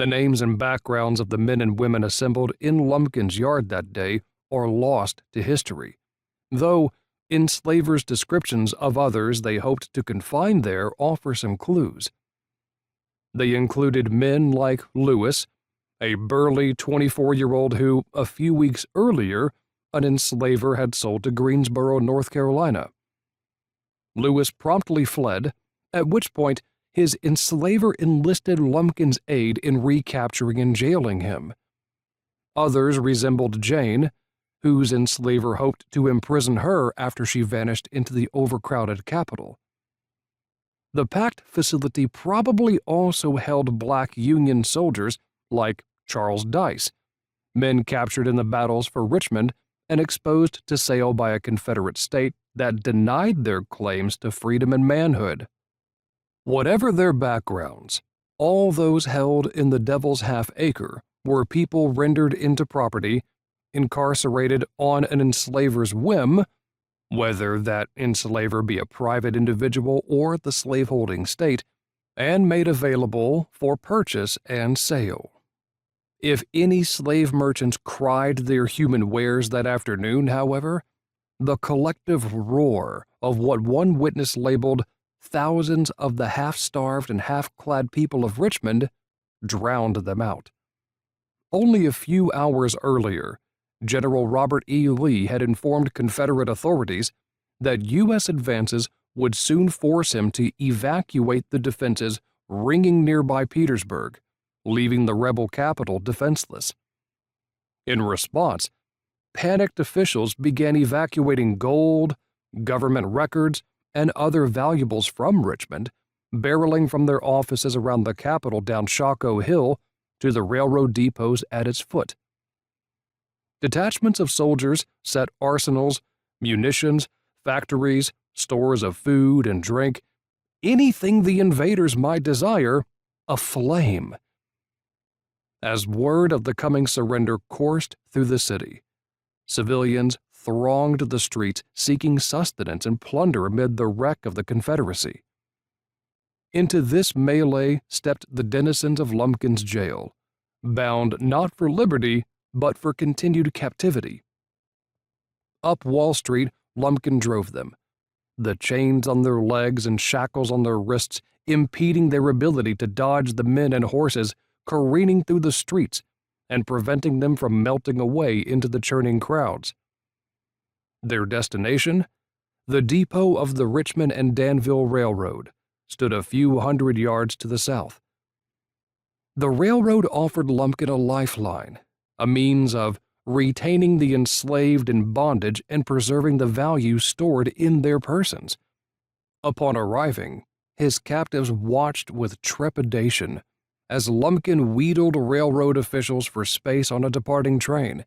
The names and backgrounds of the men and women assembled in Lumpkin's yard that day are lost to history, though enslavers' descriptions of others they hoped to confine there offer some clues. They included men like Lewis, a burly 24-year-old who, a few weeks earlier, an enslaver had sold to Greensboro, North Carolina. Lewis promptly fled, at which point his enslaver enlisted Lumpkin's aid in recapturing and jailing him. Others resembled Jane, whose enslaver hoped to imprison her after she vanished into the overcrowded capital. The packed facility probably also held black Union soldiers like Charles Dice, men captured in the battles for Richmond and exposed to sale by a Confederate state that denied their claims to freedom and manhood. Whatever their backgrounds, all those held in the Devil's Half-Acre were people rendered into property, incarcerated on an enslaver's whim, whether that enslaver be a private individual or the slaveholding state, and made available for purchase and sale. If any slave merchants cried their human wares that afternoon, however, the collective roar of what one witness labeled thousands of the half-starved and half-clad people of Richmond drowned them out. Only a few hours earlier, General Robert E. Lee had informed Confederate authorities that U.S. advances would soon force him to evacuate the defenses ringing nearby Petersburg, leaving the rebel capital defenseless. In response, panicked officials began evacuating gold, government records, and other valuables from Richmond, barreling from their offices around the capital down Shockoe Hill to the railroad depots at its foot. Detachments of soldiers set arsenals, munitions, factories, stores of food and drink, anything the invaders might desire, aflame. As word of the coming surrender coursed through the city, civilians thronged the streets seeking sustenance and plunder amid the wreck of the Confederacy. Into this melee stepped the denizens of Lumpkin's jail, bound not for liberty, but for continued captivity. Up Wall Street, Lumpkin drove them, the chains on their legs and shackles on their wrists impeding their ability to dodge the men and horses careening through the streets and preventing them from melting away into the churning crowds. Their destination, the depot of the Richmond and Danville Railroad, stood a few hundred yards to the south. The railroad offered Lumpkin a lifeline, a means of retaining the enslaved in bondage and preserving the value stored in their persons. Upon arriving, his captives watched with trepidation as Lumpkin wheedled railroad officials for space on a departing train,